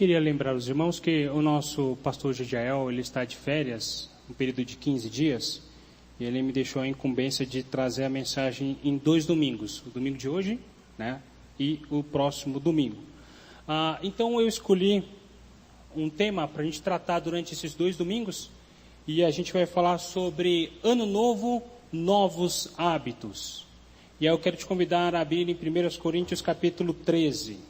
Queria lembrar os irmãos que o nosso pastor Jadiel, ele está de férias, um período de 15 dias, e ele me deixou a incumbência de trazer a mensagem em 2 domingos, o domingo de hoje, né, e o próximo domingo. Então eu escolhi um tema para a gente tratar durante esses 2 domingos, e a gente vai falar sobre Ano Novo, Novos Hábitos. E aí eu quero te convidar a abrir em 1 Coríntios capítulo 13.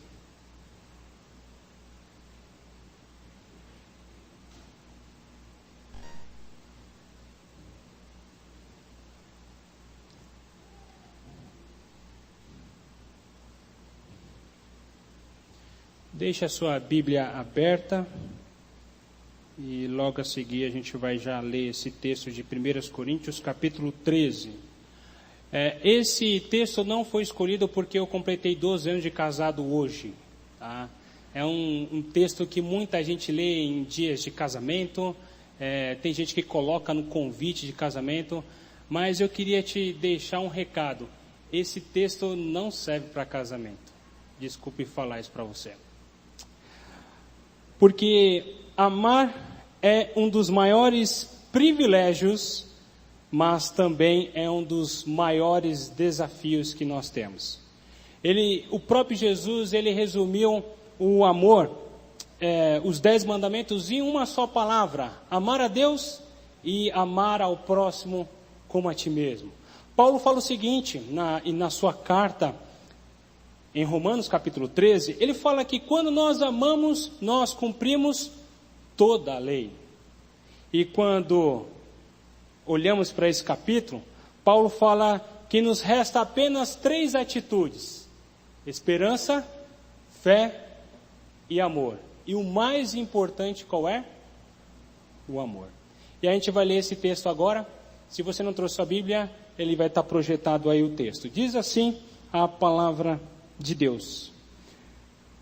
Deixe a sua Bíblia aberta e logo a seguir a gente vai já ler esse texto de 1 Coríntios capítulo 13. Esse texto não foi escolhido porque eu completei 12 anos de casado hoje. Tá? É um texto que muita gente lê em dias de casamento, tem gente que coloca no convite de casamento, mas eu queria te deixar um recado. Esse texto não serve para casamento. Desculpe falar isso para você. Porque amar é um dos maiores privilégios, mas também é um dos maiores desafios que nós temos. O próprio Jesus, ele resumiu o amor, os 10 mandamentos em uma só palavra: amar a Deus e amar ao próximo como a ti mesmo. Paulo fala o seguinte, na sua carta, em Romanos capítulo 13, ele fala que quando nós amamos, nós cumprimos toda a lei. E quando olhamos para esse capítulo, Paulo fala que nos resta apenas 3 atitudes: esperança, fé e amor. E o mais importante qual é? O amor. E a gente vai ler esse texto agora. Se você não trouxe sua Bíblia, ele vai estar projetado aí o texto. Diz assim a palavra de Deus: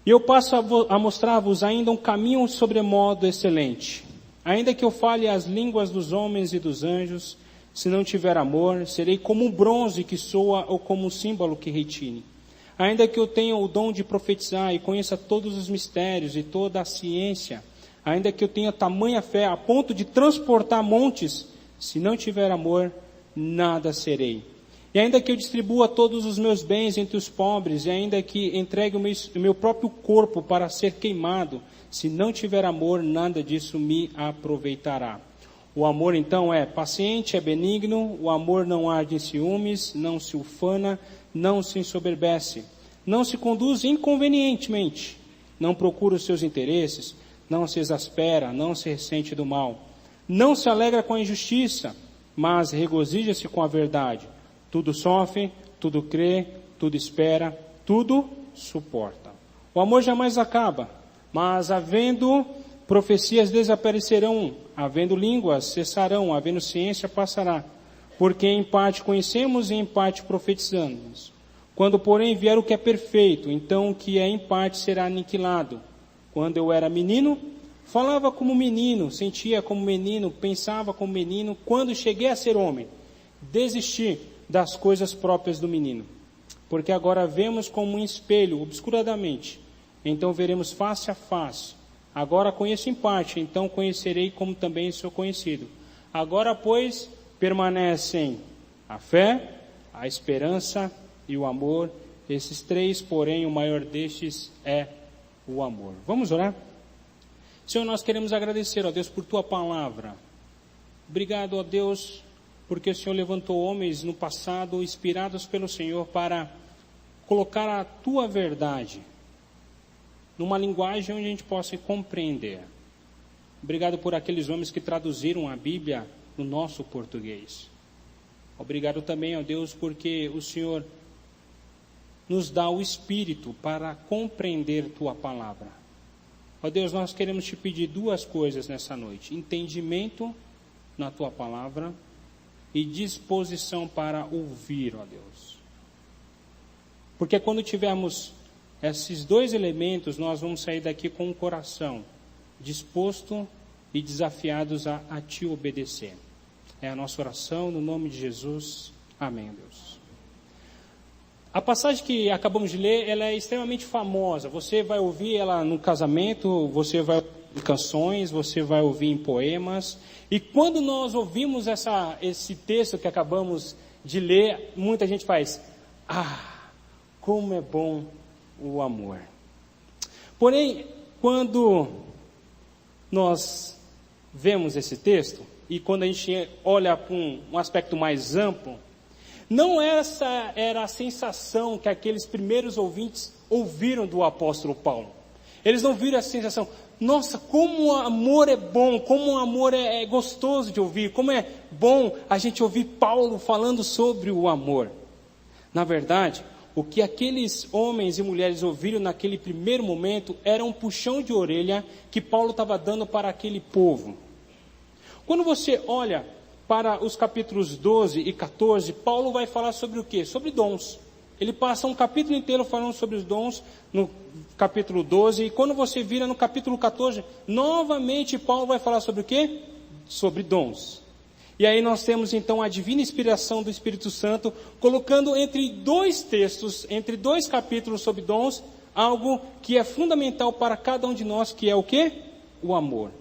e eu passo a mostrar-vos ainda um caminho sobremodo excelente. Ainda que eu fale as línguas dos homens e dos anjos, se não tiver amor, serei como um bronze que soa ou como um símbolo que retine. Ainda que eu tenha o dom de profetizar e conheça todos os mistérios e toda a ciência, ainda que eu tenha tamanha fé a ponto de transportar montes, se não tiver amor, nada serei. E ainda que eu distribua todos os meus bens entre os pobres, e ainda que entregue o meu próprio corpo para ser queimado, se não tiver amor, nada disso me aproveitará. O amor então é paciente, é benigno, o amor não arde em ciúmes, não se ufana, não se ensoberbece, não se conduz inconvenientemente, não procura os seus interesses, não se exaspera, não se ressente do mal, não se alegra com a injustiça, mas regozija-se com a verdade. Tudo sofre, tudo crê, tudo espera, tudo suporta. O amor jamais acaba, mas havendo profecias desaparecerão, havendo línguas cessarão, havendo ciência passará, porque em parte conhecemos e em parte profetizamos. Quando, porém, vier o que é perfeito, então o que é em parte será aniquilado. Quando eu era menino, falava como menino, sentia como menino, pensava como menino. Quando cheguei a ser homem, desisti das coisas próprias do menino, porque agora vemos como um espelho, obscuradamente, então veremos face a face. Agora conheço em parte, então conhecerei como também sou conhecido. Agora, pois, permanecem a fé, a esperança e o amor. Esses 3, porém, o maior destes é o amor. Vamos orar? Senhor, nós queremos agradecer, ó Deus, por Tua palavra. Obrigado, ó Deus, porque o Senhor levantou homens no passado, inspirados pelo Senhor, para colocar a Tua verdade numa linguagem onde a gente possa compreender. Obrigado por aqueles homens que traduziram a Bíblia no nosso português. Obrigado também, ó Deus, porque o Senhor nos dá o Espírito para compreender Tua palavra. Ó Deus, nós queremos Te pedir 2 coisas nessa noite: entendimento na Tua palavra e disposição para ouvir, ó Deus. Porque quando tivermos esses 2 elementos, nós vamos sair daqui com o coração disposto e desafiados a Te obedecer. É a nossa oração no nome de Jesus. Amém, Deus. A passagem que acabamos de ler, ela é extremamente famosa. Você vai ouvir ela no casamento, você vai ouvir em canções, você vai ouvir em poemas. E quando nós ouvimos esse texto que acabamos de ler, muita gente faz: ah, como é bom o amor. Porém, quando nós vemos esse texto, e quando a gente olha para um aspecto mais amplo, não essa era a sensação que aqueles primeiros ouvintes ouviram do apóstolo Paulo. Eles não viram a sensação: nossa, como o amor é bom, como o amor é gostoso de ouvir, como é bom a gente ouvir Paulo falando sobre o amor. Na verdade, o que aqueles homens e mulheres ouviram naquele primeiro momento era um puxão de orelha que Paulo estava dando para aquele povo. Quando você olha para os capítulos 12 e 14, Paulo vai falar sobre o quê? Sobre dons. Ele passa um capítulo inteiro falando sobre os dons no capítulo 12, e quando você vira no capítulo 14, novamente Paulo vai falar sobre o quê? Sobre dons. E aí nós temos então a divina inspiração do Espírito Santo, colocando entre dois textos, entre dois capítulos sobre dons, algo que é fundamental para cada um de nós, que é o quê? O amor.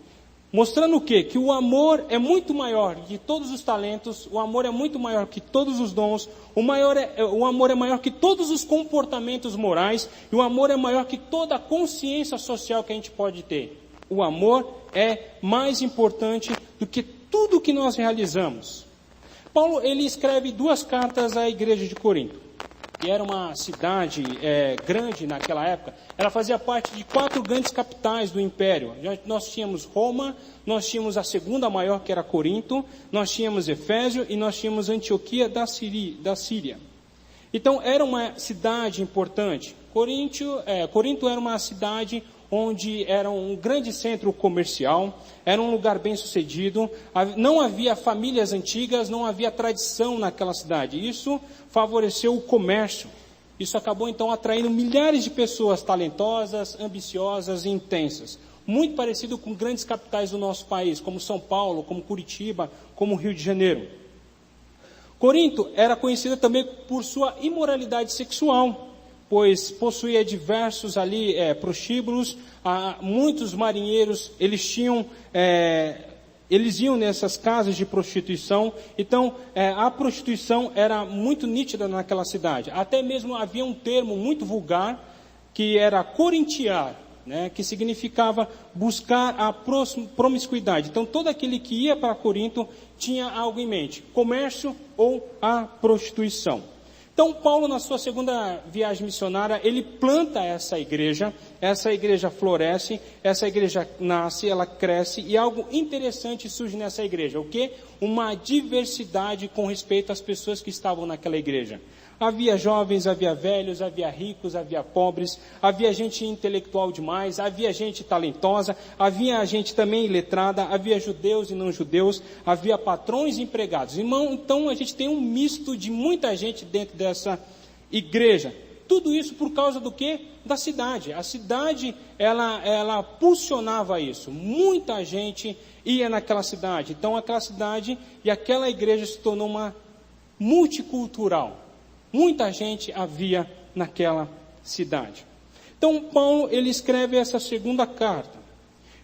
Mostrando o quê? Que o amor é muito maior que todos os talentos, o amor é muito maior que todos os dons, o amor é maior que todos os comportamentos morais, e o amor é maior que toda a consciência social que a gente pode ter. O amor é mais importante do que tudo que nós realizamos. Paulo, ele escreve 2 cartas à igreja de Corinto, que era uma cidade grande naquela época. Ela fazia parte de 4 grandes capitais do império. Nós tínhamos Roma, nós tínhamos a segunda maior, que era Corinto, nós tínhamos Efésio e nós tínhamos Antioquia da Síria. Então, era uma cidade importante. Corinto era uma cidade onde era um grande centro comercial, era um lugar bem sucedido, não havia famílias antigas, não havia tradição naquela cidade. Isso favoreceu o comércio. Isso acabou então atraindo milhares de pessoas talentosas, ambiciosas e intensas. Muito parecido com grandes capitais do nosso país, como São Paulo, como Curitiba, como Rio de Janeiro. Corinto era conhecida também por sua imoralidade sexual, pois possuía diversos ali prostíbulos. Muitos marinheiros, eles iam nessas casas de prostituição. Então, a prostituição era muito nítida naquela cidade. Até mesmo havia um termo muito vulgar, que era corintiar, né, que significava buscar a promiscuidade. Então, todo aquele que ia para Corinto tinha algo em mente: comércio ou a prostituição. Então, Paulo, na sua segunda viagem missionária, ele planta essa igreja floresce, essa igreja nasce, ela cresce, e algo interessante surge nessa igreja. O quê? Uma diversidade com respeito às pessoas que estavam naquela igreja. Havia jovens, havia velhos, havia ricos, havia pobres, havia gente intelectual demais, havia gente talentosa, havia gente também iletrada, havia judeus e não judeus, havia patrões e empregados. Irmão, então a gente tem um misto de muita gente dentro dessa igreja. Tudo isso por causa do quê? Da cidade. A cidade, ela pulsionava isso. Muita gente ia naquela cidade. Então aquela cidade e aquela igreja se tornou uma multicultural. Muita gente havia naquela cidade. Então Paulo, ele escreve essa segunda carta.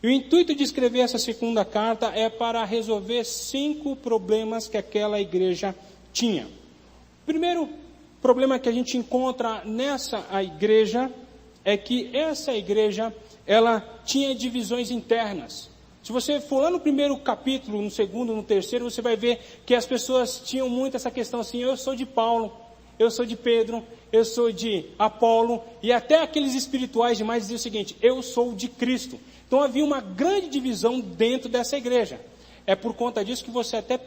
E o intuito de escrever essa segunda carta é para resolver 5 problemas que aquela igreja tinha. O primeiro problema que a gente encontra nessa igreja é que essa igreja, ela tinha divisões internas. Se você for lá no primeiro capítulo, no segundo, no terceiro, você vai ver que as pessoas tinham muito essa questão assim: eu sou de Paulo, eu sou de Pedro, eu sou de Apolo, e até aqueles espirituais demais diziam o seguinte: eu sou de Cristo. Então havia uma grande divisão dentro dessa igreja. É por conta disso que você até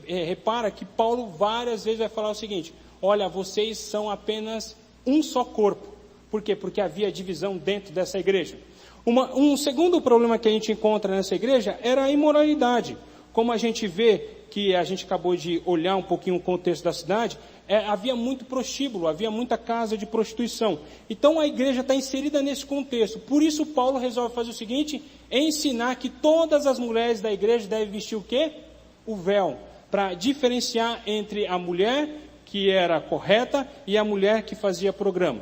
repara que Paulo várias vezes vai falar o seguinte: olha, vocês são apenas um só corpo. Por quê? Porque havia divisão dentro dessa igreja. Um segundo problema que a gente encontra nessa igreja era a imoralidade. Como a gente vê, que a gente acabou de olhar um pouquinho o contexto da cidade, havia muito prostíbulo, havia muita casa de prostituição. Então a igreja está inserida nesse contexto. Por isso Paulo resolve fazer o seguinte: ensinar que todas as mulheres da igreja devem vestir o quê? O véu, para diferenciar entre a mulher que era correta e a mulher que fazia programa.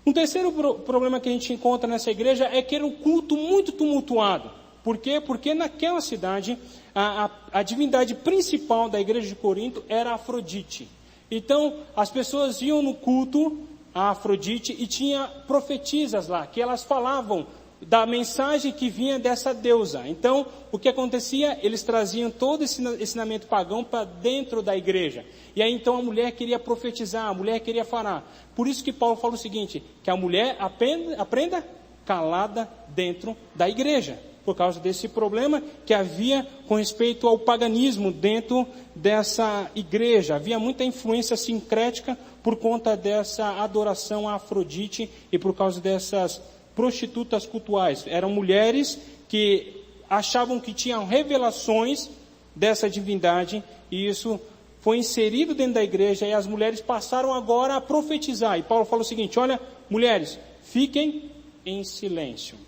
Um terceiro problema que a gente encontra nessa igreja é que era um culto muito tumultuado. Por quê? Porque naquela cidade, a divindade principal da igreja de Corinto era Afrodite. Então, as pessoas iam no culto a Afrodite e tinha profetisas lá, que elas falavam da mensagem que vinha dessa deusa. Então, o que acontecia? Eles traziam todo esse ensinamento pagão para dentro da igreja. E aí, então, a mulher queria profetizar, a mulher queria falar. Por isso que Paulo fala o seguinte, que a mulher aprenda calada dentro da igreja. Por causa desse problema que havia com respeito ao paganismo dentro dessa igreja. Havia muita influência sincrética por conta dessa adoração a Afrodite e por causa dessas prostitutas cultuais. Eram mulheres que achavam que tinham revelações dessa divindade e isso foi inserido dentro da igreja e as mulheres passaram agora a profetizar. E Paulo fala o seguinte, olha, mulheres, fiquem em silêncio.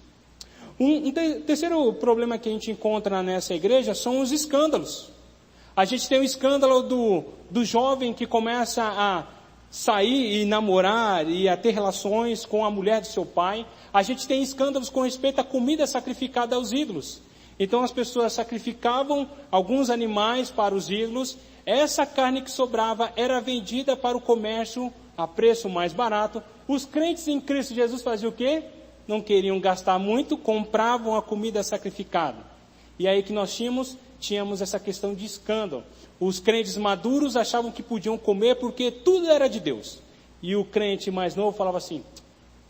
Um terceiro problema que a gente encontra nessa igreja são os escândalos. A gente tem o escândalo do jovem que começa a sair e namorar e a ter relações com a mulher do seu pai. A gente tem escândalos com respeito à comida sacrificada aos ídolos. Então as pessoas sacrificavam alguns animais para os ídolos. Essa carne que sobrava era vendida para o comércio a preço mais barato. Os crentes em Cristo Jesus faziam o quê? Não queriam gastar muito, compravam a comida sacrificada. E aí que nós tínhamos essa questão de escândalo. Os crentes maduros achavam que podiam comer porque tudo era de Deus. E o crente mais novo falava assim,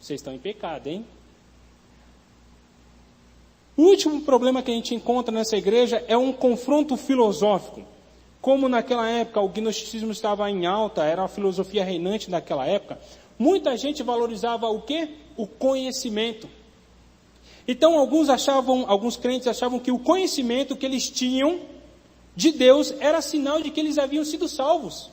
vocês estão em pecado, hein? O último problema que a gente encontra nessa igreja é um confronto filosófico. Como naquela época o gnosticismo estava em alta, era a filosofia reinante naquela época, muita gente valorizava o quê? O conhecimento. Então alguns crentes achavam que o conhecimento que eles tinham de Deus era sinal de que eles haviam sido salvos.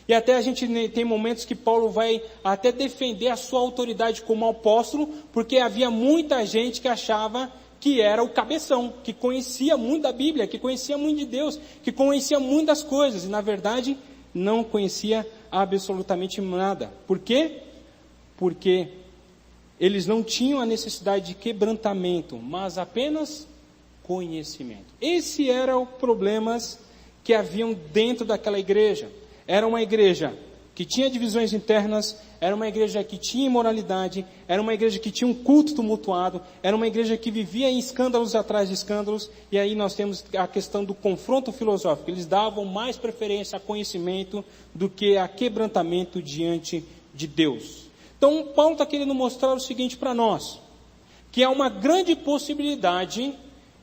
E até a gente tem momentos que Paulo vai até defender a sua autoridade como apóstolo, porque havia muita gente que achava que era o cabeção, que conhecia muito da Bíblia, que conhecia muito de Deus, que conhecia muitas coisas, e na verdade não conhecia absolutamente nada. Por quê? Porque eles não tinham a necessidade de quebrantamento, mas apenas conhecimento. Esse era o problemas que haviam dentro daquela igreja. Era uma igreja que tinha divisões internas, era uma igreja que tinha imoralidade, era uma igreja que tinha um culto tumultuado, era uma igreja que vivia em escândalos atrás de escândalos, e aí nós temos a questão do confronto filosófico. Eles davam mais preferência a conhecimento do que a quebrantamento diante de Deus. Então, Paulo está querendo mostrar o seguinte para nós, que há uma grande possibilidade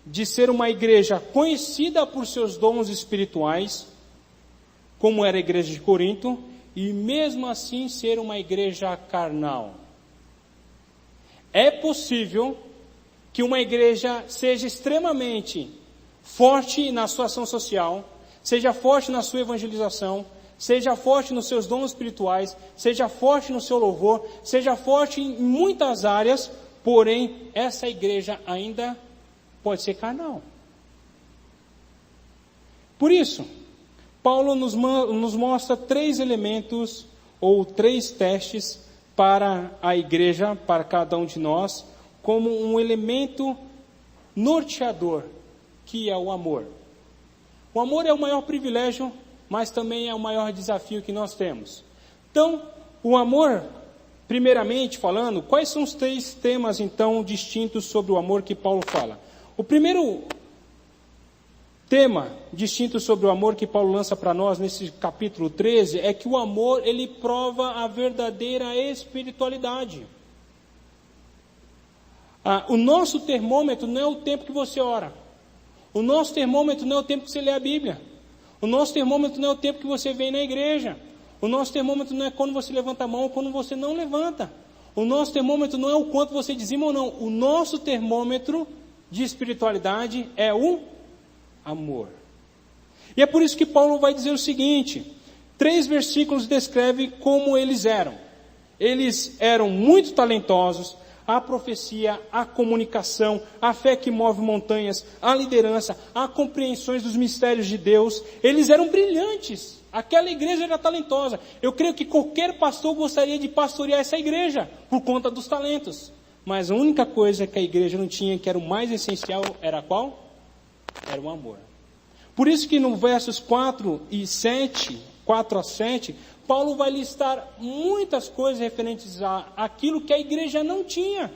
de ser uma igreja conhecida por seus dons espirituais, como era a igreja de Corinto, e mesmo assim ser uma igreja carnal. É possível que uma igreja seja extremamente forte na sua ação social, seja forte na sua evangelização, seja forte nos seus dons espirituais, seja forte no seu louvor, seja forte em muitas áreas, porém, essa igreja ainda pode ser carnal. Por isso, Paulo nos mostra 3 elementos, ou 3 testes para a igreja, para cada um de nós, como um elemento norteador, que é o amor. O amor é o maior privilégio, mas também é o maior desafio que nós temos. Então, o amor, primeiramente falando, quais são os 3 temas, então, distintos sobre o amor que Paulo fala? O primeiro tema distinto sobre o amor que Paulo lança para nós nesse capítulo 13 é que o amor, ele prova a verdadeira espiritualidade. O nosso termômetro não é o tempo que você ora. O nosso termômetro não é o tempo que você lê a Bíblia. O nosso termômetro não é o tempo que você vem na igreja. O nosso termômetro não é quando você levanta a mão ou quando você não levanta. O nosso termômetro não é o quanto você dizima ou não. O nosso termômetro de espiritualidade é o amor. E é por isso que Paulo vai dizer o seguinte, 3 versículos descrevem como eles eram. Eles eram muito talentosos, a profecia, a comunicação, a fé que move montanhas, a liderança, a compreensões dos mistérios de Deus. Eles eram brilhantes, Aquela igreja era talentosa. Eu creio que qualquer pastor gostaria de pastorear essa igreja, por conta dos talentos. Mas a única coisa que a igreja não tinha, que era o mais essencial, era qual? Era o amor. Por isso que no versos 4 a 7, Paulo vai listar muitas coisas referentes àquilo que a igreja não tinha.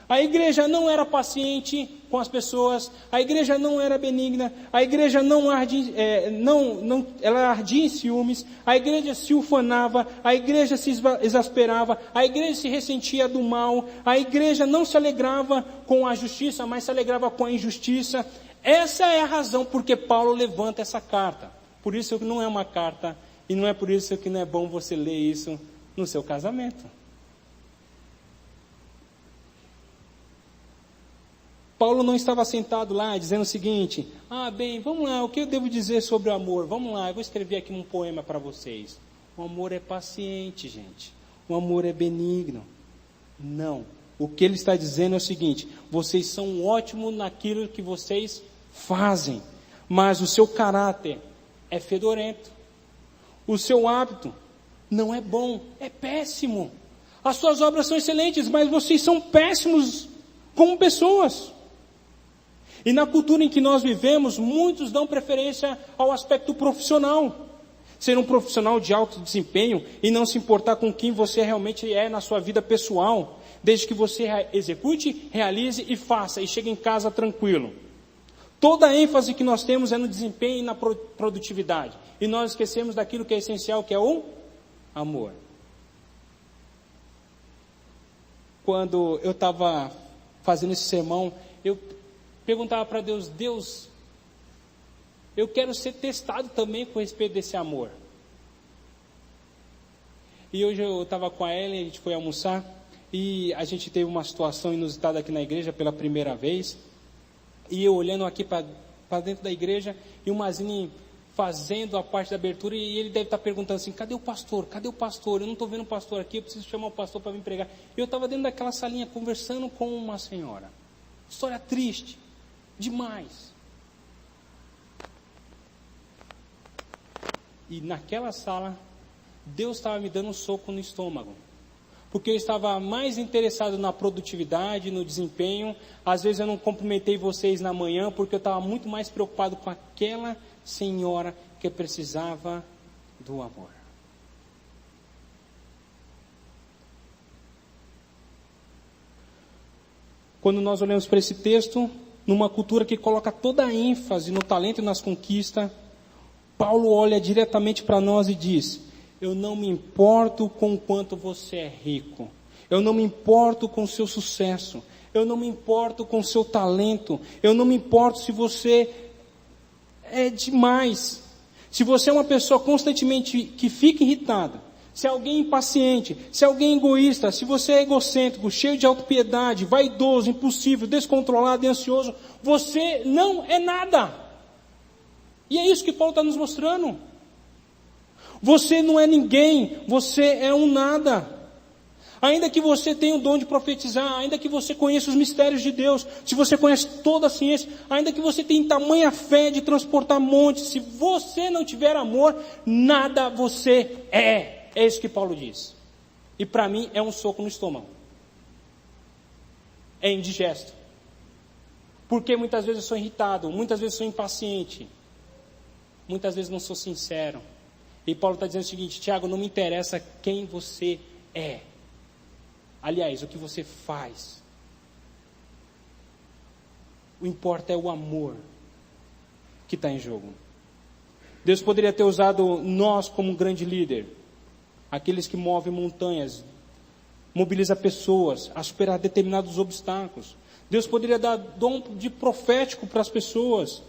A igreja não era paciente com as pessoas, a igreja não era benigna, a igreja ela ardia em ciúmes, a igreja se ufanava, a igreja se exasperava, a igreja se ressentia do mal, a igreja não se alegrava com a justiça, mas se alegrava com a injustiça. Essa é a razão porque Paulo levanta essa carta. Por isso que não é uma carta, e não é por isso que não é bom você ler isso no seu casamento. Paulo não estava sentado lá dizendo o seguinte: vamos lá, o que eu devo dizer sobre o amor? Vamos lá, eu vou escrever aqui um poema para vocês. O amor é paciente, gente. O amor é benigno. Não. O que ele está dizendo é o seguinte: vocês são ótimos naquilo que vocês fazem, mas o seu caráter é fedorento. O seu hábito não é bom, é péssimo. As suas obras são excelentes, mas vocês são péssimos como pessoas. E na cultura em que nós vivemos, muitos dão preferência ao aspecto profissional. Ser um profissional de alto desempenho e não se importar com quem você realmente é na sua vida pessoal, desde que você execute, realize e faça, e chegue em casa tranquilo. Toda a ênfase que nós temos é no desempenho e na produtividade. E nós esquecemos daquilo que é essencial, que é o amor. Quando eu estava fazendo esse sermão, eu perguntava para Deus: Deus, eu quero ser testado também com respeito desse amor. E hoje eu estava com a Ellen, a gente foi almoçar, e a gente teve uma situação inusitada aqui na igreja pela primeira vez. E eu olhando aqui para dentro da igreja, e o Mazini fazendo a parte da abertura, e ele deve estar perguntando assim: cadê o pastor? Cadê o pastor? Eu não estou vendo o pastor aqui, eu preciso chamar o pastor para vir pregar. E eu estava dentro daquela salinha conversando com uma senhora. História triste, demais. E naquela sala, Deus estava me dando um soco no estômago. Porque eu estava mais interessado na produtividade, no desempenho. Às vezes eu não cumprimentei vocês na manhã, porque eu estava muito mais preocupado com aquela senhora que precisava do amor. Quando nós olhamos para esse texto, numa cultura que coloca toda a ênfase no talento e nas conquistas, Paulo olha diretamente para nós e diz: eu não me importo com o quanto você é rico, eu não me importo com o seu sucesso, eu não me importo com o seu talento, eu não me importo se você é demais, se você é uma pessoa constantemente que fica irritada, se é alguém impaciente, se é alguém egoísta, se você é egocêntrico, cheio de autopiedade, vaidoso, impulsivo, descontrolado e ansioso, você não é nada. E é isso que Paulo está nos mostrando. Você não é ninguém, você é um nada. Ainda que você tenha o dom de profetizar, ainda que você conheça os mistérios de Deus, se você conhece toda a ciência, ainda que você tenha tamanha fé de transportar montes, se você não tiver amor, nada você é. É isso que Paulo diz. E para mim é um soco no estômago. É indigesto. Porque muitas vezes eu sou irritado, muitas vezes sou impaciente, muitas vezes não sou sincero. E Paulo está dizendo o seguinte: Tiago, não me interessa quem você é. Aliás, o que você faz. O que importa é o amor que está em jogo. Deus poderia ter usado nós como um grande líder. Aqueles que movem montanhas, mobiliza pessoas a superar determinados obstáculos. Deus poderia dar dom de profético para as pessoas.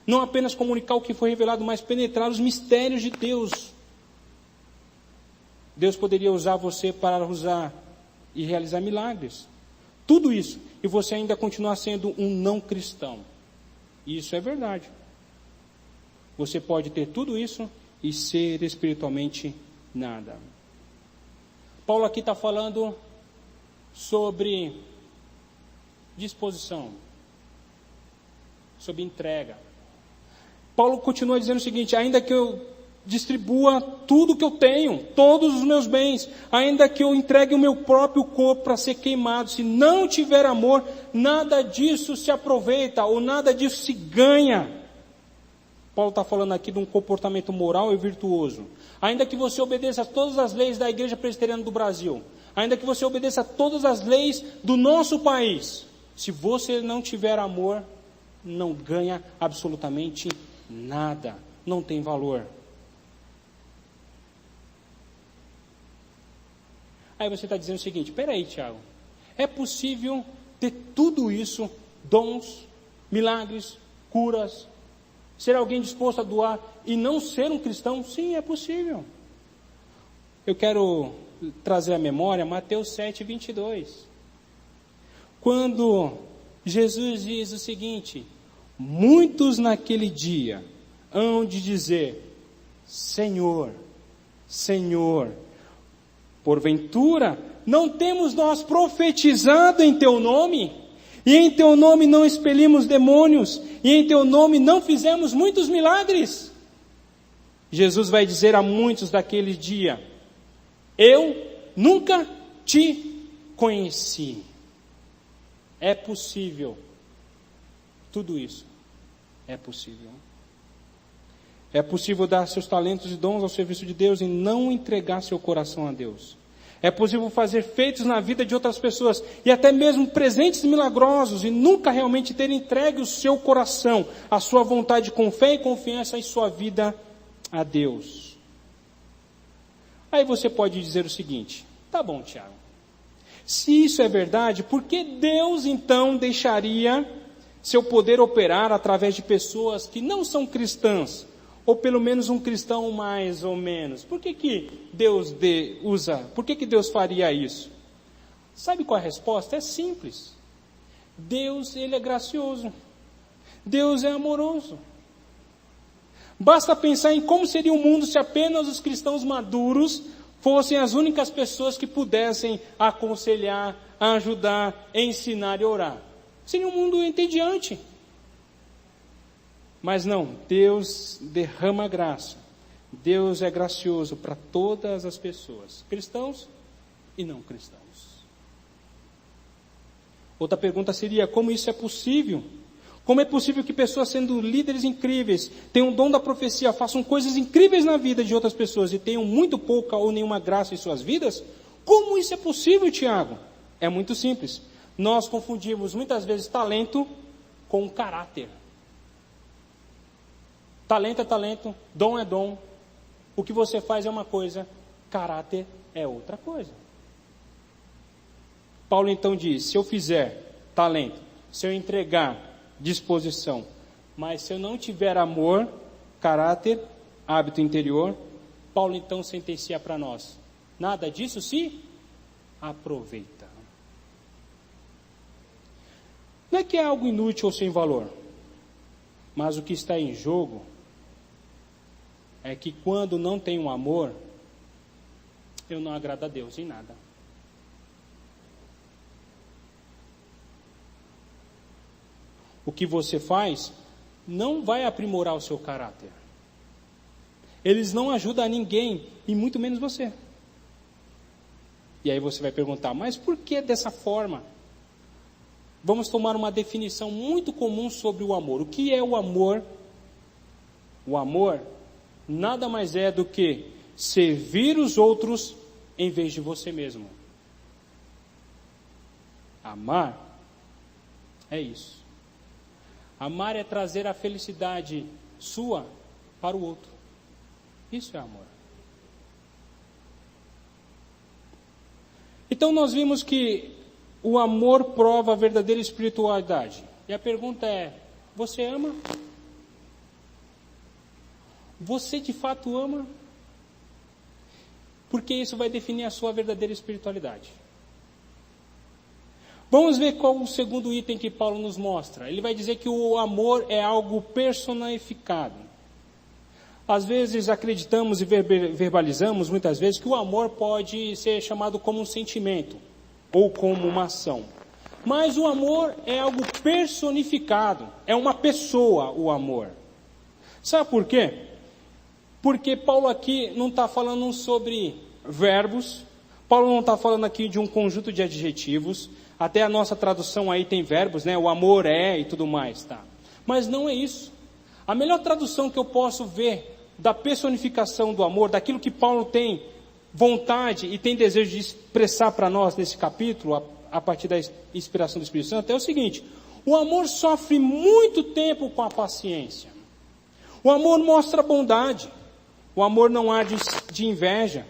Não apenas comunicar o que foi revelado, mas penetrar os mistérios de Deus. Deus poderia usar você para usar e realizar milagres. Tudo isso. E você ainda continuar sendo um não cristão. E isso é verdade. Você pode ter tudo isso e ser espiritualmente nada. Paulo aqui está falando sobre disposição, sobre entrega. Paulo continua dizendo o seguinte: ainda que eu distribua tudo que eu tenho, todos os meus bens, ainda que eu entregue o meu próprio corpo para ser queimado, se não tiver amor, nada disso se aproveita, ou nada disso se ganha. Paulo está falando aqui de um comportamento moral e virtuoso. Ainda que você obedeça a todas as leis da Igreja Presbiteriana do Brasil, ainda que você obedeça a todas as leis do nosso país, se você não tiver amor, não ganha absolutamente nada, não tem valor. Aí você está dizendo o seguinte: peraí, Tiago, é possível ter tudo isso, dons, milagres, curas, ser alguém disposto a doar e não ser um cristão? Sim, é possível. Eu quero trazer à memória Mateus 7, 22. Quando Jesus diz o seguinte: muitos naquele dia hão de dizer: Senhor, Senhor, porventura, não temos nós profetizado em Teu nome? E em Teu nome não expelimos demônios? E em Teu nome não fizemos muitos milagres? Jesus vai dizer a muitos daquele dia: eu nunca te conheci. É possível. Tudo isso é possível. É possível dar seus talentos e dons ao serviço de Deus e não entregar seu coração a Deus. É possível fazer feitos na vida de outras pessoas e até mesmo presentes milagrosos e nunca realmente ter entregue o seu coração, a sua vontade com fé e confiança em sua vida a Deus. Aí você pode dizer o seguinte: tá bom, Tiago, se isso é verdade, por que Deus então deixaria seu poder operar através de pessoas que não são cristãs? Ou pelo menos um cristão mais ou menos. Por que Deus por que Deus faria isso? Sabe qual é a resposta? É simples. Deus, Ele é gracioso. Deus é amoroso. Basta pensar em como seria o mundo se apenas os cristãos maduros fossem as únicas pessoas que pudessem aconselhar, ajudar, ensinar e orar. Seria um mundo entediante. Mas não, Deus derrama graça. Deus é gracioso para todas as pessoas, cristãos e não cristãos. Outra pergunta seria: como isso é possível? Como é possível que pessoas sendo líderes incríveis, tenham o dom da profecia, façam coisas incríveis na vida de outras pessoas e tenham muito pouca ou nenhuma graça em suas vidas? Como isso é possível, Tiago? É muito simples. Nós confundimos muitas vezes talento com caráter. Talento é talento, dom é dom. O que você faz é uma coisa, caráter é outra coisa. Paulo então diz: se eu fizer talento, se eu entregar disposição, mas se eu não tiver amor, caráter, hábito interior, Paulo então sentencia para nós: nada disso se aproveita. Não é que é algo inútil ou sem valor, mas o que está em jogo é que quando não tenho amor, eu não agrado a Deus em nada. O que você faz não vai aprimorar o seu caráter. Eles não ajudam a ninguém, e muito menos você. E aí você vai perguntar: mas por que dessa forma? Vamos tomar uma definição muito comum sobre o amor. O que é o amor? O amor nada mais é do que servir os outros em vez de você mesmo. Amar é isso. Amar é trazer a felicidade sua para o outro. Isso é amor. Então nós vimos que o amor prova a verdadeira espiritualidade. E a pergunta é: você ama? Você de fato ama? Porque isso vai definir a sua verdadeira espiritualidade. Vamos ver qual o segundo item que Paulo nos mostra. Ele vai dizer que o amor é algo personificado. Às vezes acreditamos e verbalizamos, muitas vezes, que o amor pode ser chamado como um sentimento ou como uma ação. Mas o amor é algo personificado, é uma pessoa o amor. Sabe por quê? Porque Paulo aqui não está falando sobre verbos, Paulo não está falando aqui de um conjunto de adjetivos, até a nossa tradução aí tem verbos, né? O amor é e tudo mais, tá? Mas não é isso. A melhor tradução que eu posso ver da personificação do amor, daquilo que Paulo tem vontade e tem desejo de expressar para nós nesse capítulo, a partir da inspiração do Espírito Santo, é o seguinte: o amor sofre muito tempo com a paciência. O amor mostra bondade. O amor não há de inveja.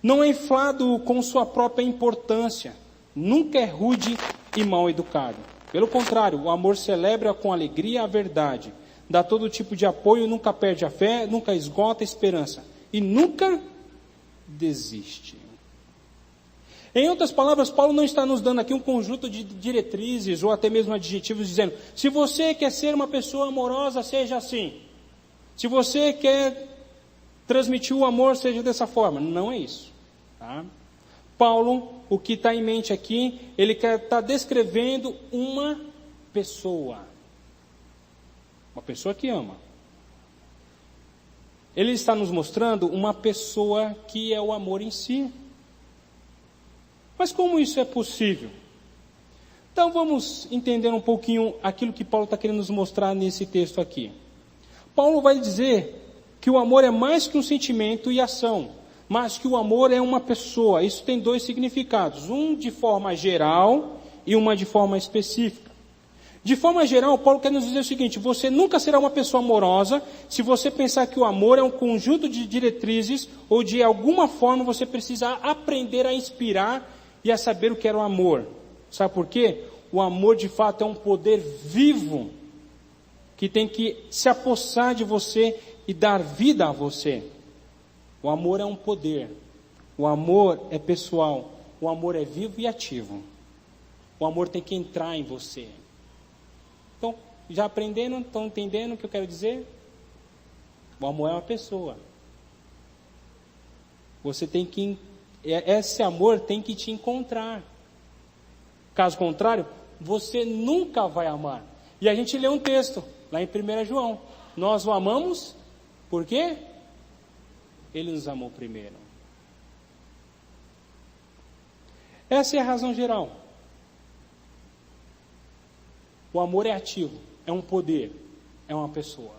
Não é inflado com sua própria importância. Nunca é rude e mal educado. Pelo contrário, o amor celebra com alegria a verdade. Dá todo tipo de apoio, nunca perde a fé, nunca esgota a esperança. E nunca desiste. Em outras palavras, Paulo não está nos dando aqui um conjunto de diretrizes ou até mesmo adjetivos dizendo: se você quer ser uma pessoa amorosa, seja assim. Se você quer transmitir o amor, seja dessa forma. Não é isso. Tá? Paulo, o que está em mente aqui, ele está descrevendo uma pessoa. Uma pessoa que ama. Ele está nos mostrando uma pessoa que é o amor em si. Mas como isso é possível? Então vamos entender um pouquinho aquilo que Paulo está querendo nos mostrar nesse texto aqui. Paulo vai dizer que o amor é mais que um sentimento e ação, mas que o amor é uma pessoa. Isso tem dois significados, um de forma geral e uma de forma específica. De forma geral, Paulo quer nos dizer o seguinte: você nunca será uma pessoa amorosa se você pensar que o amor é um conjunto de diretrizes ou de alguma forma você precisa aprender a inspirar e a saber o que era o amor. Sabe por quê? O amor de fato é um poder vivo que tem que se apossar de você e dar vida a você. O amor é um poder. O amor é pessoal. O amor é vivo e ativo. O amor tem que entrar em você. Então, já aprendendo, estão entendendo o que eu quero dizer? O amor é uma pessoa. Você tem que, esse amor tem que te encontrar. Caso contrário, você nunca vai amar. E a gente lê um texto, lá em 1 João. Nós o amamos, por quê? Ele nos amou primeiro. Essa é a razão geral. O amor é ativo, é um poder, é uma pessoa.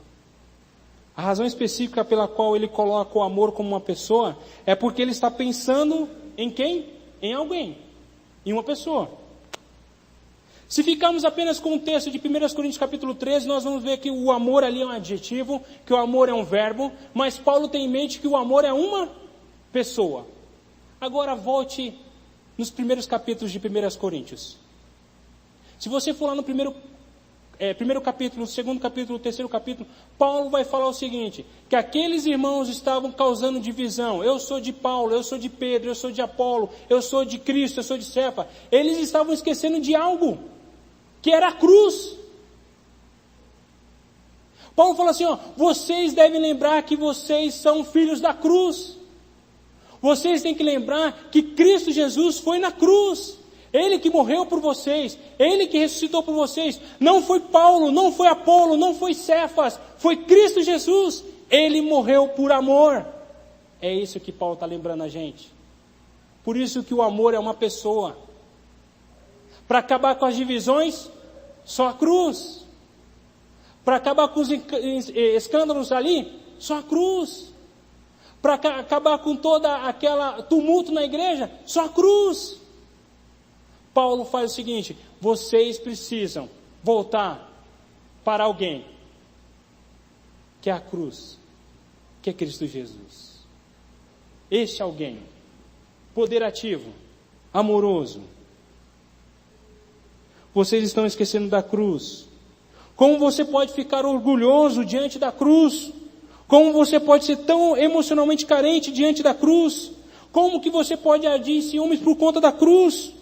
A razão específica pela qual ele coloca o amor como uma pessoa é porque ele está pensando em quem? Em alguém, em uma pessoa. Se ficarmos apenas com o texto de 1 Coríntios capítulo 13, nós vamos ver que o amor ali é um adjetivo, que o amor é um verbo, mas Paulo tem em mente que o amor é uma pessoa. Agora volte nos primeiros capítulos de 1 Coríntios. Se você for lá no primeiro capítulo, segundo capítulo, terceiro capítulo, Paulo vai falar o seguinte: que aqueles irmãos estavam causando divisão. Eu sou de Paulo, eu sou de Pedro, eu sou de Apolo, eu sou de Cristo, eu sou de Cefa. Eles estavam esquecendo de algo, que era a cruz. Paulo fala assim: vocês devem lembrar que vocês são filhos da cruz. Vocês têm que lembrar que Cristo Jesus foi na cruz. Ele que morreu por vocês, Ele que ressuscitou por vocês. Não foi Paulo, não foi Apolo, não foi Cefas, foi Cristo Jesus. Ele morreu por amor. É isso que Paulo está lembrando a gente. Por isso que o amor é uma pessoa. Para acabar com as divisões, só a cruz. Para acabar com os escândalos ali, só a cruz. Para acabar com toda aquela tumulto na igreja, só a cruz. Paulo faz o seguinte: vocês precisam voltar para alguém, que é a cruz, que é Cristo Jesus. Este alguém, poder ativo, amoroso. Vocês estão esquecendo da cruz. Como você pode ficar orgulhoso diante da cruz? Como você pode ser tão emocionalmente carente diante da cruz? Como que você pode agir em ciúmes por conta da cruz?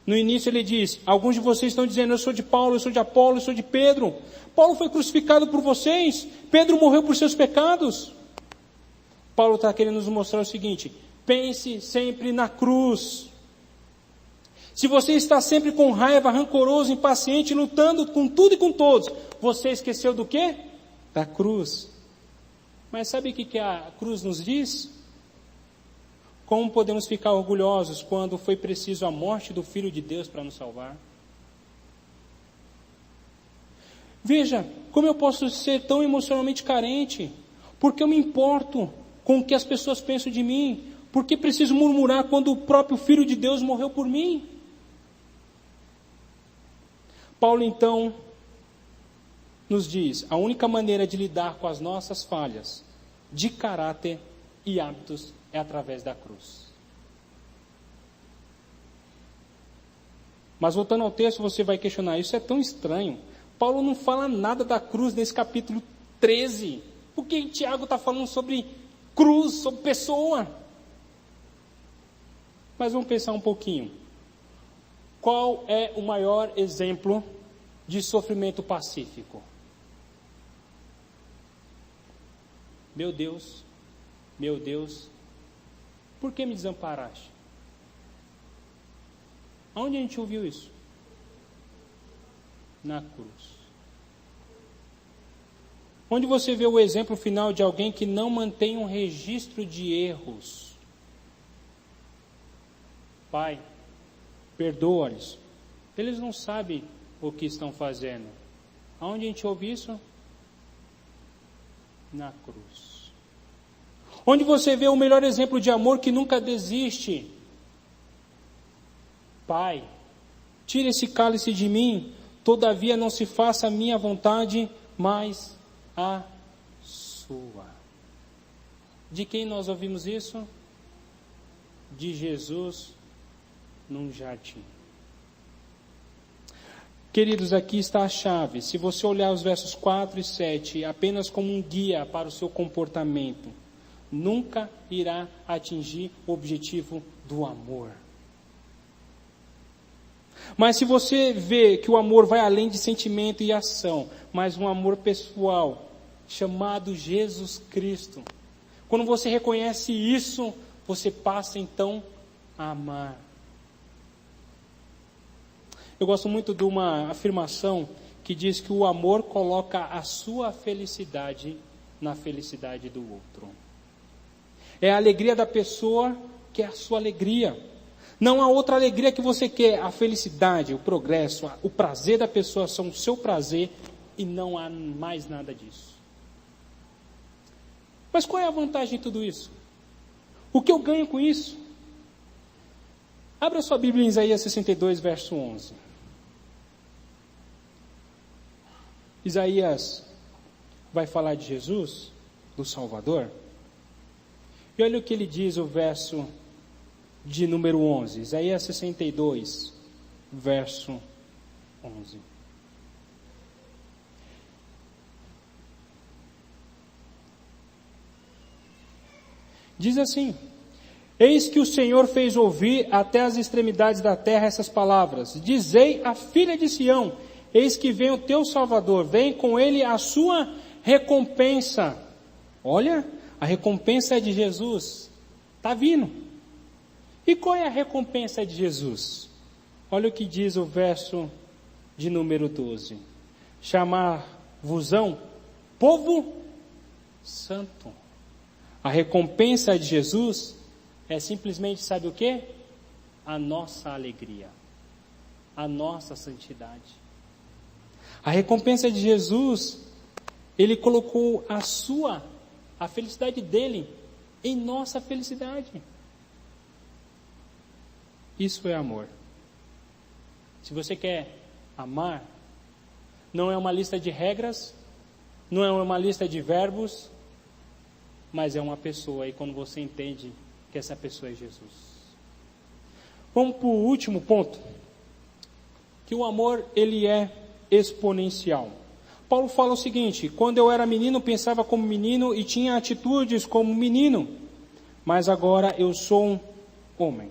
No início ele diz: alguns de vocês estão dizendo, eu sou de Paulo, eu sou de Apolo, eu sou de Pedro. Paulo foi crucificado por vocês. Pedro morreu por seus pecados. Paulo está querendo nos mostrar o seguinte: pense sempre na cruz. Se você está sempre com raiva, rancoroso, impaciente, lutando com tudo e com todos, você esqueceu do quê? da cruz. Mas sabe o que a cruz nos diz? Como podemos ficar orgulhosos quando foi preciso a morte do Filho de Deus para nos salvar? Veja, como eu posso ser tão emocionalmente carente? Porque eu me importo com o que as pessoas pensam de mim? Porque preciso murmurar quando o próprio Filho de Deus morreu por mim? Paulo então nos diz, a única maneira de lidar com as nossas falhas de caráter e hábitos é através da cruz. Mas voltando ao texto, você vai questionar, isso é tão estranho. Paulo não fala nada da cruz nesse capítulo 13. Por que Tiago está falando sobre cruz, sobre pessoa? Mas vamos pensar um pouquinho. Qual é o maior exemplo de sofrimento pacífico? Meu Deus, por que me desamparaste? Aonde a gente ouviu isso? Na cruz. Onde você vê o exemplo final de alguém que não mantém um registro de erros? Pai, perdoa-lhes. Eles não sabem o que estão fazendo. Aonde a gente ouve isso? Na cruz. Onde você vê o melhor exemplo de amor que nunca desiste? Pai, tira esse cálice de mim, todavia não se faça a minha vontade, mas a sua. De quem nós ouvimos isso? De Jesus num jardim. Queridos, aqui está a chave. Se você olhar os versos 4 e 7 apenas como um guia para o seu comportamento, nunca irá atingir o objetivo do amor. Mas se você vê que o amor vai além de sentimento e ação, mas um amor pessoal, chamado Jesus Cristo, quando você reconhece isso, você passa então a amar. Eu gosto muito de uma afirmação que diz que o amor coloca a sua felicidade na felicidade do outro. É a alegria da pessoa que é a sua alegria. Não há outra alegria que você quer. A felicidade, o progresso, o prazer da pessoa são o seu prazer e não há mais nada disso. Mas qual é a vantagem de tudo isso? O que eu ganho com isso? Abra sua Bíblia em Isaías 62, verso 11. Isaías vai falar de Jesus, do Salvador. E olha o que ele diz, o verso de número 11. Isaías 62, verso 11. Diz assim: eis que o Senhor fez ouvir até as extremidades da terra essas palavras. Dizei à filha de Sião: eis que vem o teu Salvador, vem com ele a sua recompensa. Olha, a recompensa é de Jesus. Está vindo. E qual é a recompensa de Jesus? Olha o que diz o verso de número 12. Chamar-vos-ão povo santo. A recompensa de Jesus é simplesmente, sabe o quê? A nossa alegria, a nossa santidade. A recompensa de Jesus, Ele colocou a felicidade dEle em nossa felicidade. Isso é amor. Se você quer amar, não é uma lista de regras, não é uma lista de verbos, mas é uma pessoa, e quando você entende que essa pessoa é Jesus. Vamos para o último ponto, que o amor, ele é exponencial. Paulo fala o seguinte: quando eu era menino, pensava como menino e tinha atitudes como menino, mas agora eu sou um homem.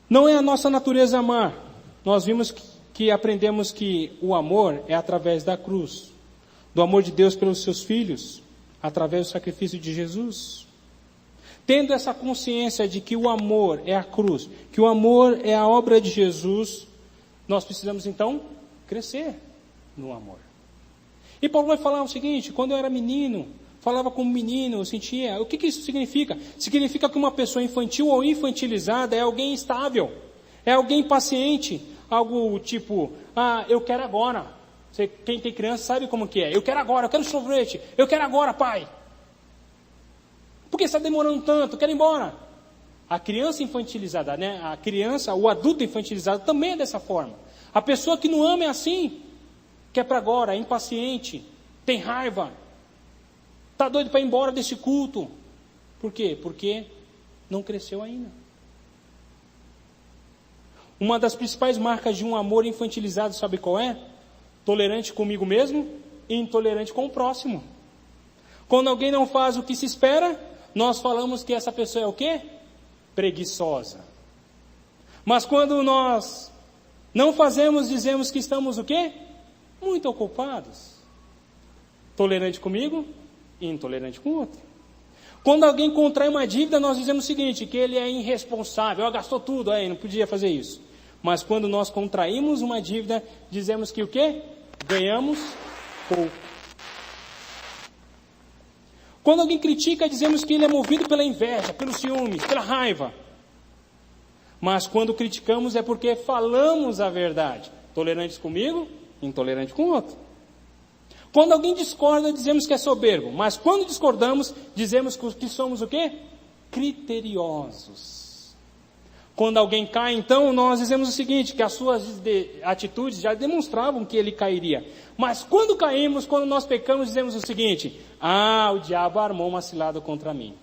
Não é a nossa natureza amar. Nós vimos que aprendemos que o amor é através da cruz, do amor de Deus pelos seus filhos, através do sacrifício de Jesus. Tendo essa consciência de que o amor é a cruz, que o amor é a obra de Jesus, nós precisamos então crescer no amor. E Paulo vai falar o seguinte: quando eu era menino, falava como menino, eu sentia. O que isso significa? Significa que uma pessoa infantil ou infantilizada é alguém instável, é alguém impaciente, algo tipo, eu quero agora. Quem tem criança sabe como que é. Eu quero agora, eu quero sorvete, eu quero agora, pai. Por que está demorando tanto? Eu quero ir embora. A criança infantilizada, né? A criança, o adulto infantilizado também é dessa forma. A pessoa que não ama é assim, quer para agora, é impaciente, tem raiva, está doido para ir embora desse culto. Por quê? Porque não cresceu ainda. Uma das principais marcas de um amor infantilizado, sabe qual é? Tolerante comigo mesmo e intolerante com o próximo. Quando alguém não faz o que se espera, nós falamos que essa pessoa é o quê? Preguiçosa. Mas quando nós não fazemos, dizemos que estamos o quê? Muito ocupados. Tolerante comigo e intolerante com o outro. Quando alguém contrai uma dívida, nós dizemos o seguinte, que ele é irresponsável, gastou tudo, não podia fazer isso. Mas quando nós contraímos uma dívida, dizemos que o quê? Ganhamos pouco. Quando alguém critica, dizemos que ele é movido pela inveja, pelos ciúmes, pela raiva. Mas quando criticamos é porque falamos a verdade. Tolerantes comigo, intolerante com o outro. Quando alguém discorda, dizemos que é soberbo. Mas quando discordamos, dizemos que somos o quê? Criteriosos. Quando alguém cai, então, nós dizemos o seguinte, que as suas atitudes já demonstravam que ele cairia. Mas quando caímos, quando nós pecamos, dizemos o seguinte, o diabo armou uma cilada contra mim.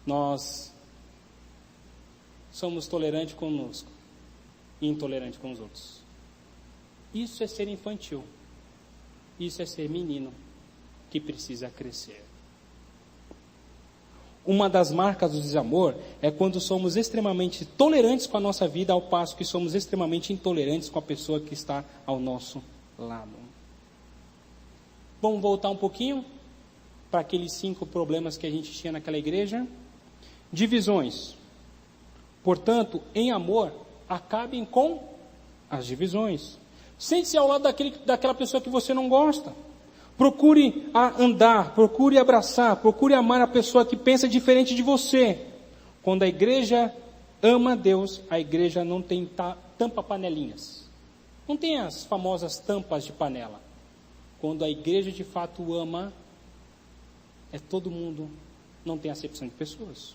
Nós somos tolerantes conosco e intolerantes com os outros. Isso é ser infantil. Isso é ser menino que precisa crescer. Uma das marcas do desamor é quando somos extremamente tolerantes com a nossa vida, ao passo que somos extremamente intolerantes com a pessoa que está ao nosso lado. Vamos voltar um pouquinho para aqueles 5 problemas que a gente tinha naquela igreja. Divisões. Portanto, em amor, acabem com as divisões. Sente-se ao lado daquela pessoa que você não gosta. Procure andar, procure abraçar, procure amar a pessoa que pensa diferente de você. Quando a igreja ama a Deus, a igreja não tem tampa panelinhas. Não tem as famosas tampas de panela. Quando a igreja de fato ama, é todo mundo, não tem acepção de pessoas.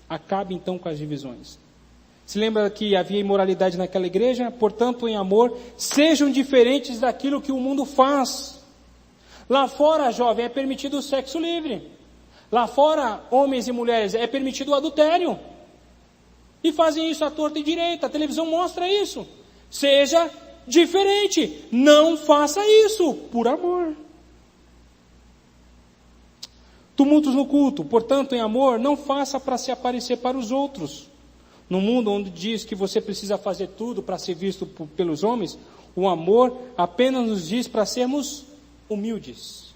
Acabe então com as divisões. Se lembra que havia imoralidade naquela igreja? Portanto, em amor, sejam diferentes daquilo que o mundo faz. Lá fora, jovem, é permitido o sexo livre. Lá fora, homens e mulheres, é permitido o adultério. E fazem isso à torta e direita. A televisão mostra isso. Seja diferente. Não faça isso por amor. Tumultos no culto. Portanto, em amor, não faça para se aparecer para os outros. No mundo onde diz que você precisa fazer tudo para ser visto pelos homens, o amor apenas nos diz para sermos humildes.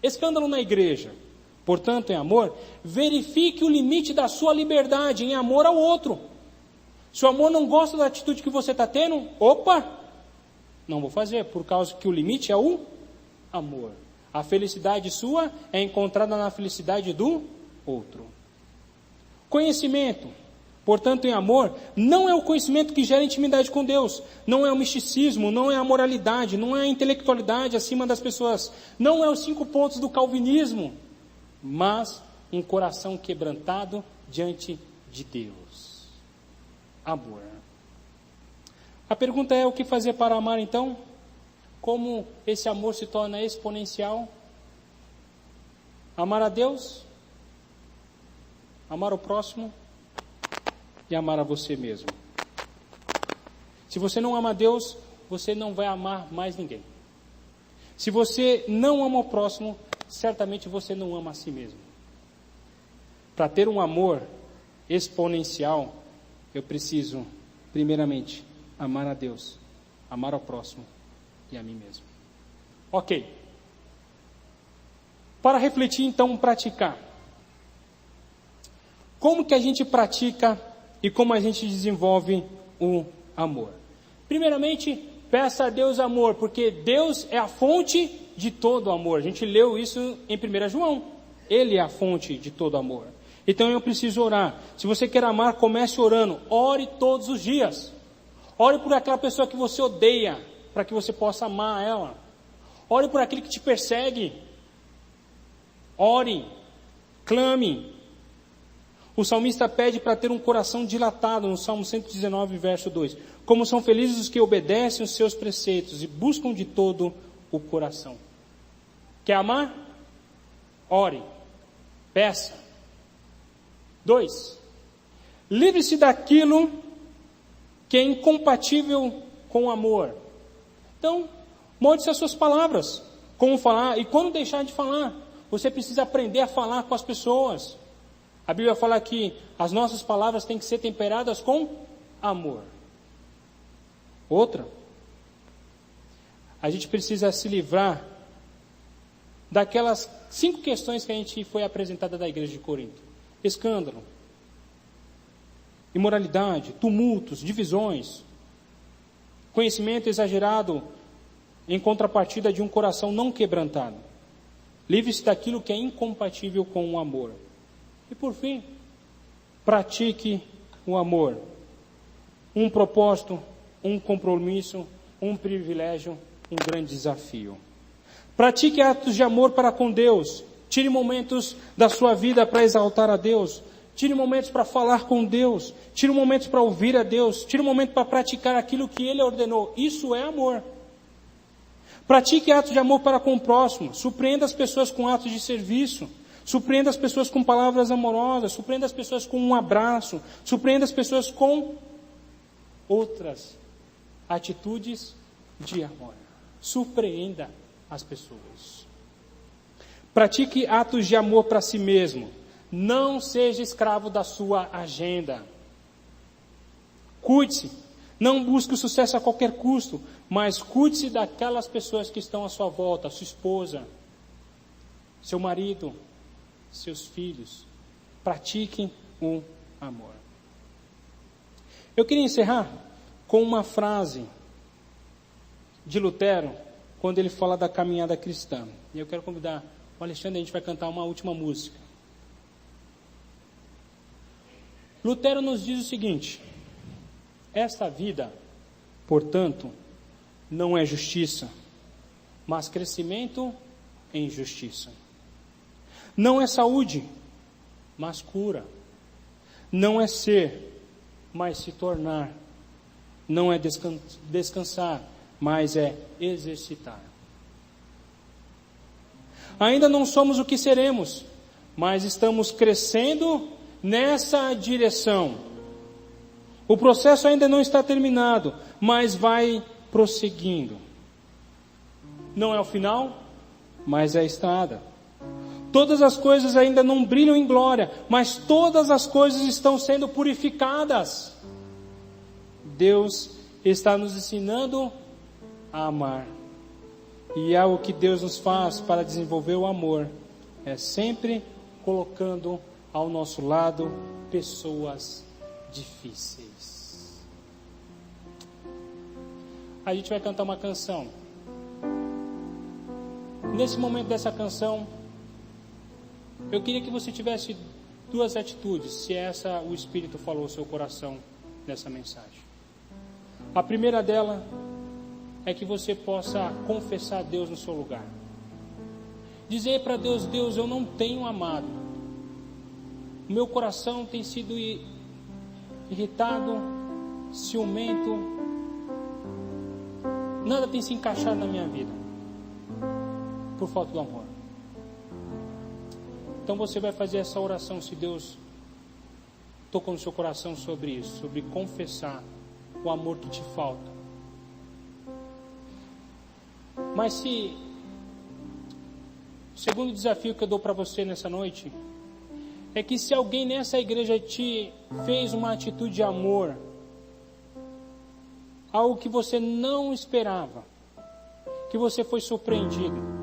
Escândalo na igreja. Portanto, em amor, verifique o limite da sua liberdade em amor ao outro. Se o amor não gosta da atitude que você está tendo, não vou fazer, por causa que o limite é o amor. A felicidade sua é encontrada na felicidade do outro. Conhecimento. Portanto, em amor, não é o conhecimento que gera intimidade com Deus, não é o misticismo, não é a moralidade, não é a intelectualidade acima das pessoas, não é os 5 pontos do calvinismo, mas um coração quebrantado diante de Deus. Amor. A pergunta é: o que fazer para amar então? Como esse amor se torna exponencial? Amar a Deus, amar o próximo e amar a você mesmo. Se você não ama a Deus, você não vai amar mais ninguém. Se você não ama o próximo, certamente você não ama a si mesmo. Para ter um amor exponencial, eu preciso, primeiramente, amar a Deus, amar ao próximo e a mim mesmo. Ok. Para refletir, então, praticar. Como que a gente pratica e como a gente desenvolve o amor? Primeiramente, peça a Deus amor, porque Deus é a fonte de todo amor. A gente leu isso em 1 João. Ele é a fonte de todo amor. Então eu preciso orar. Se você quer amar, comece orando. Ore todos os dias. Ore por aquela pessoa que você odeia, para que você possa amar ela. Ore por aquele que te persegue. Ore, clame. O salmista pede para ter um coração dilatado, no Salmo 119, verso 2. Como são felizes os que obedecem os seus preceitos e buscam de todo o coração. Quer amar? Ore. Peça. 2. Livre-se daquilo que é incompatível com o amor. Então, molde-se as suas palavras. Como falar e quando deixar de falar. Você precisa aprender a falar com as pessoas. A Bíblia fala que as nossas palavras têm que ser temperadas com amor. Outra, a gente precisa se livrar daquelas 5 questões que a gente foi apresentada da igreja de Corinto. Escândalo, imoralidade, tumultos, divisões, conhecimento exagerado em contrapartida de um coração não quebrantado. Livre-se daquilo que é incompatível com o amor. E por fim, pratique o amor. Um propósito, um compromisso, um privilégio, um grande desafio. Pratique atos de amor para com Deus. Tire momentos da sua vida para exaltar a Deus. Tire momentos para falar com Deus. Tire momentos para ouvir a Deus. Tire um momento para praticar aquilo que Ele ordenou. Isso é amor. Pratique atos de amor para com o próximo. Surpreenda as pessoas com atos de serviço. Surpreenda as pessoas com palavras amorosas. Surpreenda as pessoas com um abraço. Surpreenda as pessoas com outras atitudes de amor. Surpreenda as pessoas. Pratique atos de amor para si mesmo. Não seja escravo da sua agenda. Cuide-se. Não busque o sucesso a qualquer custo, mas cuide-se daquelas pessoas que estão à sua volta, sua esposa, seu marido, seus filhos. Pratique o amor. Eu queria encerrar com uma frase de Lutero, quando ele fala da caminhada cristã. E eu quero convidar o Alexandre, a gente vai cantar uma última música. Lutero nos diz o seguinte: esta vida, portanto, não é justiça, mas crescimento em justiça. Não é saúde, mas cura. Não é ser, mas se tornar. Não é descansar, mas é exercitar. Ainda não somos o que seremos, mas estamos crescendo nessa direção. O processo ainda não está terminado, mas vai prosseguindo. Não é o final, mas é a estrada. Todas as coisas ainda não brilham em glória, mas todas as coisas estão sendo purificadas. Deus está nos ensinando a amar. E é o que Deus nos faz para desenvolver o amor. É sempre colocando ao nosso lado pessoas difíceis. A gente vai cantar uma canção. Nesse momento dessa canção, eu queria que você tivesse 2 atitudes, se essa o Espírito falou ao seu coração nessa mensagem. A primeira dela é que você possa confessar a Deus no seu lugar. Dizer para Deus: Deus, eu não tenho amado. O meu coração tem sido irritado, ciumento. Nada tem se encaixado na minha vida por falta do amor. Então você vai fazer essa oração, se Deus tocou no seu coração sobre isso, sobre confessar o amor que te falta. Mas se o segundo desafio que eu dou para você nessa noite é que se alguém nessa igreja te fez uma atitude de amor, algo que você não esperava, que você foi surpreendido,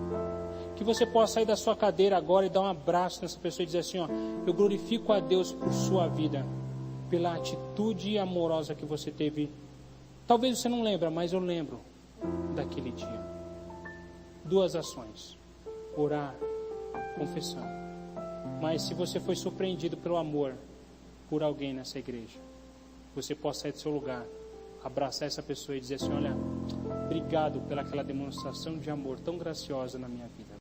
que você possa sair da sua cadeira agora e dar um abraço nessa pessoa e dizer assim: ó, eu glorifico a Deus por sua vida, pela atitude amorosa que você teve. Talvez você não lembre, mas eu lembro. daquele dia. 2 ações: orar, confessando. Mas se você foi surpreendido pelo amor por alguém nessa igreja, você pode sair do seu lugar, abraçar essa pessoa e dizer assim: olha, obrigado pelaquela demonstração de amor tão graciosa na minha vida.